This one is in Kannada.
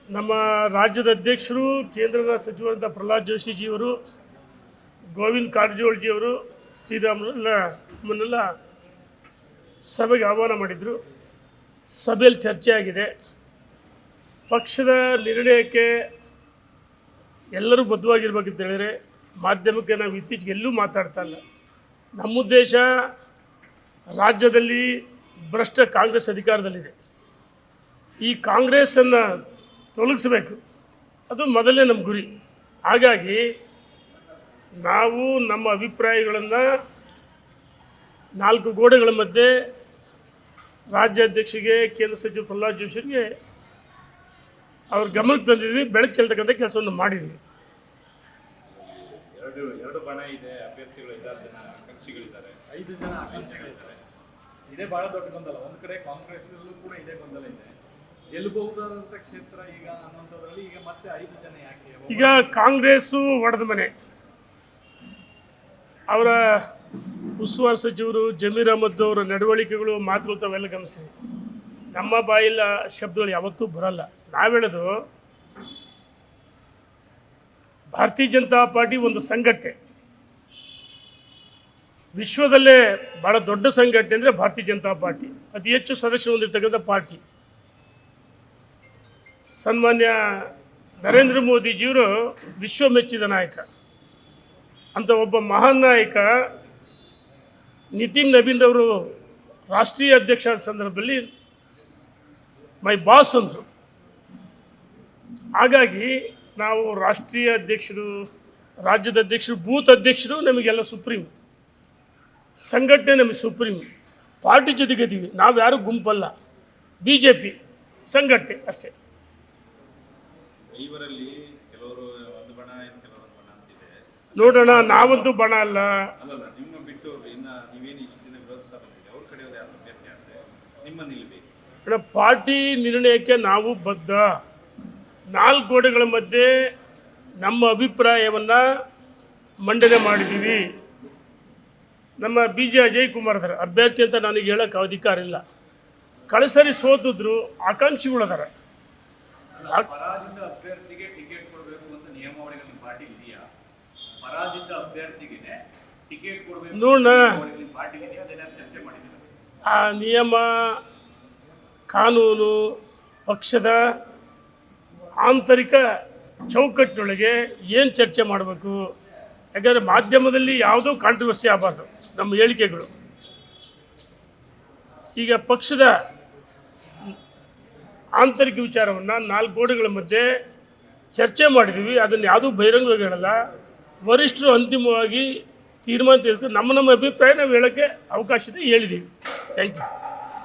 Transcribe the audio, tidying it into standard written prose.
ನಮ್ಮ ರಾಜ್ಯದ ಅಧ್ಯಕ್ಷರು ಕೇಂದ್ರದ ಸಚಿವರಾದ ಪ್ರಹ್ಲಾದ್ ಜೋಶಿಜಿಯವರು, ಗೋವಿಂದ ಕಾರಜೋಳಜಿಯವರು ಶ್ರೀರಾಮುಲನ್ನೆಲ್ಲ ಸಭೆಗೆ ಆಹ್ವಾನ ಮಾಡಿದರು. ಸಭೆಯಲ್ಲಿ ಚರ್ಚೆ ಆಗಿದೆ. ಪಕ್ಷದ ನಿರ್ಣಯಕ್ಕೆ ಎಲ್ಲರೂ ಬದ್ಧವಾಗಿರ್ಬೇಕಂತ ಹೇಳಿದರೆ ಮಾಧ್ಯಮಕ್ಕೆ ನಾವು ಇತ್ತೀಚೆಗೆ ಎಲ್ಲೂ ಮಾತಾಡ್ತಾ ಇಲ್ಲ. ನಮ್ಮ ಉದ್ದೇಶ ರಾಜ್ಯದಲ್ಲಿ ಭ್ರಷ್ಟ ಕಾಂಗ್ರೆಸ್ ಅಧಿಕಾರದಲ್ಲಿದೆ. ಈ ಕಾಂಗ್ರೆಸ್ಸನ್ನು ತೊಲಗಿಸಬೇಕು, ಅದು ಮೊದಲೇ ನಮ್ಮ ಗುರಿ. ಹಾಗಾಗಿ ನಾವು ನಮ್ಮ ಅಭಿಪ್ರಾಯಗಳನ್ನು 4 ಗೋಡೆಗಳ ಮಧ್ಯೆ ರಾಜ್ಯಾಧ್ಯಕ್ಷರಿಗೆ, ಕೇಂದ್ರ ಸಚಿವ ಪ್ರಹ್ಲಾದ್ ಜೋಶಿಗೆ ಅವ್ರ ಗಮನಕ್ಕೆ ತಂದಿದ್ವಿ. ಬೆಳಕು ಚೆಲ್ತಕ್ಕಂಥ ಕೆಲಸವನ್ನು ಮಾಡಿದ್ವಿ. ಎರಡು ಬಣ ಇದೆ, ಅಭ್ಯರ್ಥಿಗಳು 5 ಜನ ಆಕಾಂಕ್ಷಿಗಳಿದ್ದಾರೆ. ಇದೇ ಬಹಳ ದೊಡ್ಡ ಗೊಂದಲ. ಒಂದು ಕಡೆ ಕಾಂಗ್ರೆಸ್ನಲ್ಲೂ ಕೂಡ ಇದೇ ಗೊಂದಲ ಇದೆ. ಗೆಲ್ಲಬಹುದಾದಂಥ ಕ್ಷೇತ್ರ ಈಗ ಅನ್ನೋಂಥದ್ರಲ್ಲಿ ಈಗ ಮತ್ತೆ 5 ಜನ ಯಾಕೆ? ಈಗ ಕಾಂಗ್ರೆಸ್ಸು ಒಡೆದ ಮನೆ. ಅವರ ಉಸ್ತುವಾರಿ ಸಚಿವರು ಜಮೀರ್ ಅಹಮದ್ ಅವರ ನಡವಳಿಕೆಗಳು, ಮಾತುಗಳು ತಾವೆಲ್ಲ ಗಮನಿಸ್ರಿ. ನಮ್ಮ ಬಾಯಿಲ್ಲ ಶಬ್ದಗಳು ಯಾವತ್ತೂ ಬರಲ್ಲ. ನಾವು ಹೇಳೋದು ಭಾರತೀಯ ಜನತಾ ಪಾರ್ಟಿ ಒಂದು ಸಂಘಟನೆ, ವಿಶ್ವದಲ್ಲೇ ಭಾಳ ದೊಡ್ಡ ಸಂಘಟನೆ ಅಂದರೆ ಭಾರತೀಯ ಜನತಾ ಪಾರ್ಟಿ. ಅತಿ ಹೆಚ್ಚು ಸದಸ್ಯರು ಹೊಂದಿರತಕ್ಕಂಥ ಪಾರ್ಟಿ. ಸನ್ಮಾನ್ಯ ನರೇಂದ್ರ ಮೋದಿಜಿಯವರು ವಿಶ್ವ ಮೆಚ್ಚಿದ ನಾಯಕ. ಅಂತ ಒಬ್ಬ ಮಹಾನ್ ನಾಯಕ ನಿತಿನ್ ನಬೀನ್ ಅವರು ರಾಷ್ಟ್ರೀಯ ಅಧ್ಯಕ್ಷ ಆದ ಸಂದರ್ಭದಲ್ಲಿ ಮೈ ಬಾಸ್ ಅಂದರು. ಹಾಗಾಗಿ ನಾವು ರಾಷ್ಟ್ರೀಯ ಅಧ್ಯಕ್ಷರು, ರಾಜ್ಯದ ಅಧ್ಯಕ್ಷರು, ಬೂತ್ ಅಧ್ಯಕ್ಷರು ನಮಗೆಲ್ಲ ಸುಪ್ರೀಂ. ಸಂಘಟನೆ ನಮಗೆ ಸುಪ್ರೀಂ. ಪಾರ್ಟಿ ಜೊತೆಗಿದ್ದೀವಿ. ನಾವು ಯಾರು ಗುಂಪಲ್ಲ. BJP ಸಂಘಟನೆ ಅಷ್ಟೇ. ಇವರಲ್ಲಿ ಕೆಲವರು ಒಂದು ಬಣ, ಕೆಲವರು ಬಣ ಅಂತಿದೆ. ನೋಡೋಣ, ನಾವಂತೂ ಬಣ ಅಲ್ಲ. ನಿಮ್ಮ ಬಿಟ್ಟು ಇನ್ನು ನೀವೇನು ಇಷ್ಟು ದಿನ ವಿರೋಧಿಸ್ತಾ ಬಂದಿದೆ, ಅವ್ರ ಕಡೆಯವರು ಯಾರು ಅಭ್ಯರ್ಥಿ ಆದರೆ ನಿಮ್ಮ ನಿಲ್ಲಬೇಕು. ಪಾರ್ಟಿ ನಿರ್ಣಯಕ್ಕೆ ನಾವು ಬದ್ಧ. 4 ಗೋಡೆಗಳ ಮಧ್ಯೆ ನಮ್ಮ ಅಭಿಪ್ರಾಯವನ್ನು ಮಂಡನೆ ಮಾಡಿದ್ದೀವಿ. ನಮ್ಮ BJ ಅಜಯ್ ಕುಮಾರ್ ಅದರ ಅಭ್ಯರ್ಥಿ ಅಂತ ನನಗೆ ಹೇಳೋಕ್ಕೆ ಅಧಿಕಾರ ಇಲ್ಲ. ಕಳೆಸರಿ ಸೋತಿದ್ರು, ಆಕಾಂಕ್ಷಿಗಳದಾರೆ. ಪರಾಜಿತ ಅಭ್ಯರ್ಥಿಗೆ ಟಿಕೆಟ್ ಕೊಡಬೇಕು ಅಂತ ನಿಯಮಾವಳಿಗಳು ನಿಮ್ಮ ಪಾರ್ಟಿ ಇದೆಯಾ? ಪರಾಜಿತ ಅಭ್ಯರ್ಥಿಗೆ ಟಿಕೆಟ್ ಕೊಡಬೇಕು ನೋಡೋಣ, ಪಾರ್ಟಿ ಇದೆಯಾ? ಅದನ್ನ ಚರ್ಚೆ ಮಾಡಿದ್ದೀರಾ? ಆ ನಿಯಮ, ಕಾನೂನು, ಪಕ್ಷದ ಆಂತರಿಕ ಚೌಕಟ್ಟಿನೊಳಗೆ ಏನು ಚರ್ಚೆ ಮಾಡಬೇಕು. ಯಾಕಂದರೆ ಮಾಧ್ಯಮದಲ್ಲಿ ಯಾವುದೋ ಕಾಂಟ್ರವರ್ಸಿ ಆಗಬಾರ್ದು ನಮ್ಮ ಹೇಳಿಕೆಗಳು. ಈಗ ಪಕ್ಷದ ಆಂತರಿಕ ವಿಚಾರವನ್ನು 4 ಗೋಡೆಗಳ ಮಧ್ಯೆ ಚರ್ಚೆ ಮಾಡಿದ್ದೀವಿ. ಅದನ್ನು ಯಾವುದೂ ಬಹಿರಂಗವಾಗಿ ಹೇಳಲ್ಲ. ವರಿಷ್ಠರು ಅಂತಿಮವಾಗಿ ತೀರ್ಮಾನ ತೆಗೆದುಕೊಂಡು ನಮ್ಮ ಅಭಿಪ್ರಾಯ ನಾವು ಹೇಳೋಕ್ಕೆ ಅವಕಾಶ ಇದೆ, ಹೇಳಿದ್ದೀವಿ. Thank you.